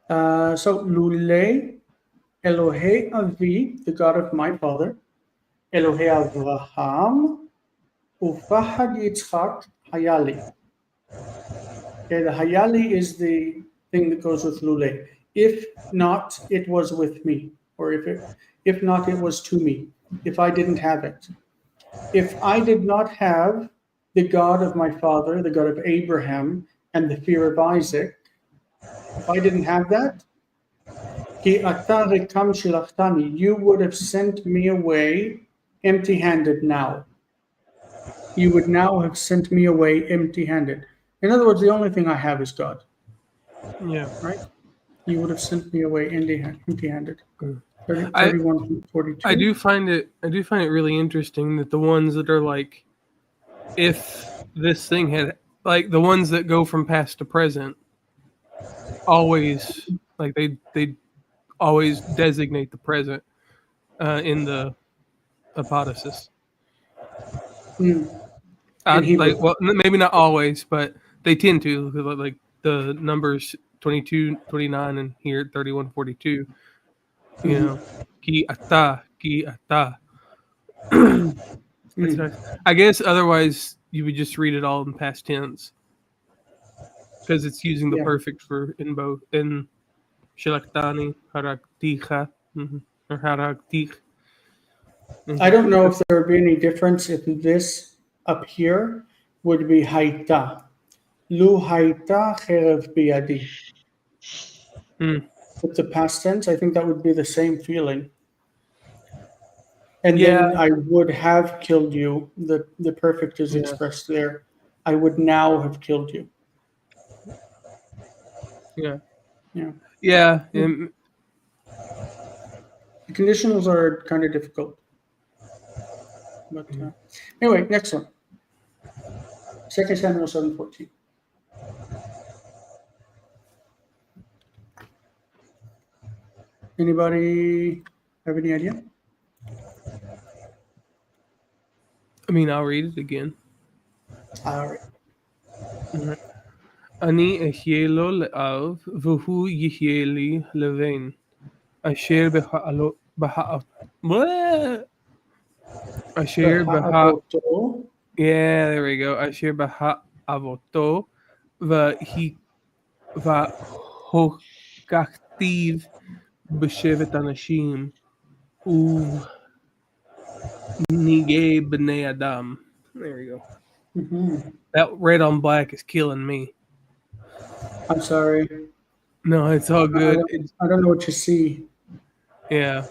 So Lule, Elohe Avi, the God of my father, Elohe Avraham, Ufahad Yitzchak, Hayali. Okay, the Hayali is the thing that goes with Lule. If not, it was with me. Or if not, it was to me. If I didn't have it. If I did not have the God of my father, the God of Abraham, and the fear of Isaac, if I didn't have that, you would have sent me away empty-handed now. You would now have sent me away empty-handed. In other words, the only thing I have is God. Yeah. Right? You would have sent me away empty-handed. 31:42. I do find it really interesting that the ones that are like, if this thing had, like, the ones that go from past to present, always, like, they always designate the present in the apodosis. Like, well, maybe not always, but they tend to, like the numbers 22, 29, and here 31, 42. You know, ki ata. That's nice. I guess otherwise you would just read it all in past tense because it's using the perfect for in both in Shilaktani, Harakticha, or Haraktich. I don't know if there would be any difference if this up here would be Haita. Lu Haita Cherev Biyadi. With the past tense, I think that would be the same feeling. And then I would have killed you. The perfect is expressed there. I would now have killed you. Yeah. The conditionals are kind of difficult. But anyway, next one. 2 Samuel 7:14. Anybody have any idea? I mean, I'll read it again. All right. אני אחיה לו לאב, והוא יחיה לי לבן. אשר yeah, there we go. אשר בהאבותו, והוכחתיו בשבט אנשים, ונהיגי בני אדם. There we go. That red on black is killing me. I'm sorry. No, it's all good. I don't know what you see. Yeah,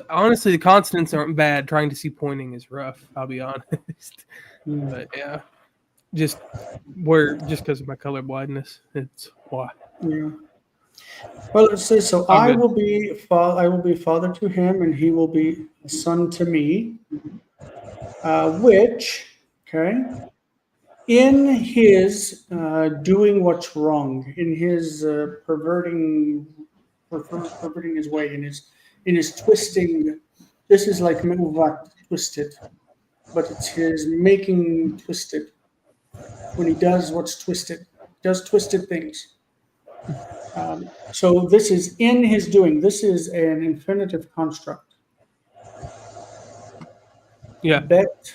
honestly, the consonants aren't bad. Trying to see pointing is rough. I'll be honest. But yeah, just because of my color blindness, it's why. Yeah. Well, it says so. I will be father to him, and he will be a son to me. Which, okay, in his doing what's wrong, in his perverting his way, in his twisting. This is like me'uvat, twisted, but it's his making twisted. When he does what's twisted, does twisted things. So this is in his doing. This is an infinitive construct. Yeah. Bet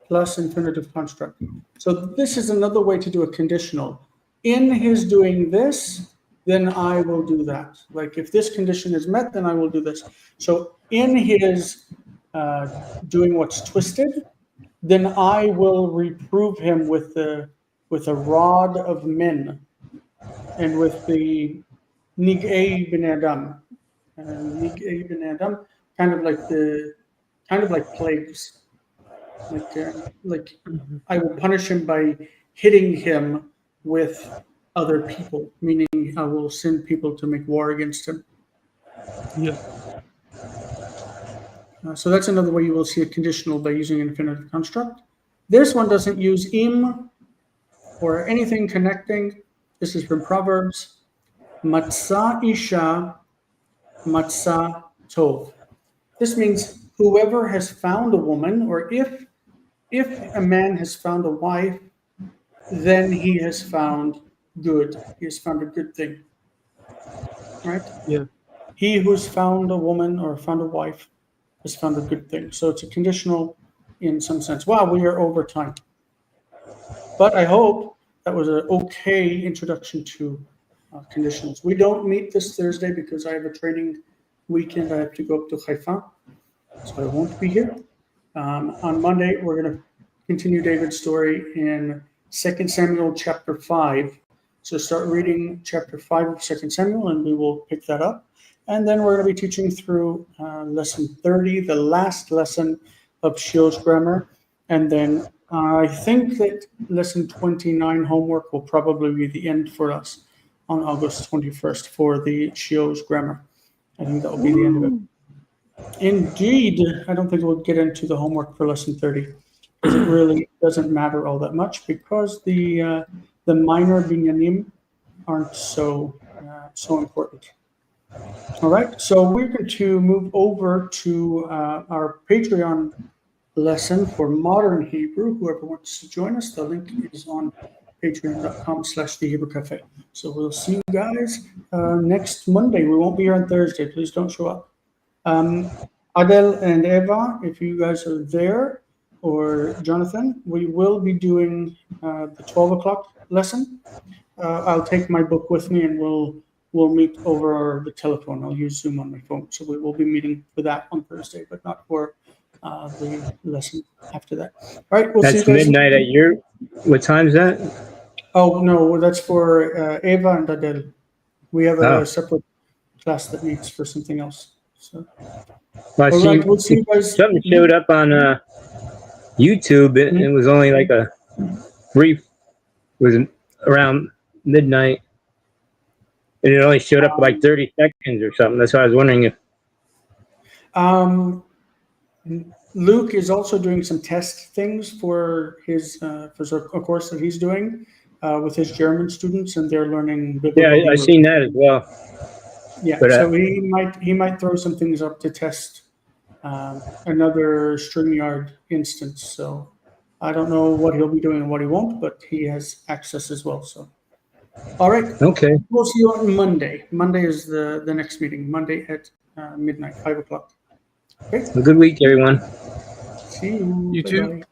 plus infinitive construct. So this is another way to do a conditional. in his doing this, then I will do that. Like if this condition is met, then I will do this. So in his doing what's twisted, then I will reprove him with the rod of men and with the nig'ei ben adam. Nig'ei ben adam, kind of like plagues. Like I will punish him by hitting him with other people, meaning I will send people to make war against him. Yeah. So that's another way you will see a conditional by using an infinitive construct. This one doesn't use im or anything connecting. This is from Proverbs. Matzah isha, matzah tov. This means whoever has found a woman, or if a man has found a wife, then he has found good. He has found a good thing. Right? Yeah. He who's found a woman or found a wife has found a good thing. So it's a conditional in some sense. Wow, we are over time. But I hope that was an okay introduction to conditionals. We don't meet this Thursday because I have a training weekend. I have to go up to Haifa, so I won't be here. On Monday, we're going to continue David's story in 2 Samuel chapter 5. So start reading chapter 5 of 2 Samuel, and we will pick that up. And then we're going to be teaching through lesson 30, the last lesson of Seow's grammar. And then I think that lesson 29 homework will probably be the end for us on August 21st for the Seow's grammar. I think that will be the end of it. Indeed, I don't think we'll get into the homework for lesson 30 because it really doesn't matter all that much because the minor binyanim aren't so important. All right, so we're going to move over to our Patreon lesson for modern Hebrew. Whoever wants to join us, the link is on patreon.com/thehebrewcafe. So we'll see you guys next Monday. We won't be here on Thursday. Please don't show up. Adel and Eva, if you guys are there, or Jonathan, we will be doing the 12 o'clock lesson. I'll take my book with me and we'll meet over the telephone. I'll use Zoom on my phone. So we will be meeting for that on Thursday, but not for the lesson after that. All right, we'll see you guys. That's midnight at your, what time is that? Oh, no, that's for Eva and Adel. We have a separate class that meets for something else. So, Well, all right, we'll see you guys. Something showed up on YouTube. It was only like a brief, it was around midnight. And it only showed up for like 30 seconds or something. That's why I was wondering if. Luke is also doing some test things for his for a course that he's doing with his German students, and they're learning biblical. Yeah, I've seen that as well. Yeah, but, so he might throw some things up to test another StreamYard instance. So I don't know what he'll be doing and what he won't, but he has access as well. So. All right. Okay. We'll see you on Monday. Monday is the next meeting. Monday at midnight, 5 o'clock. Okay. Have a good week, everyone. See you. You too.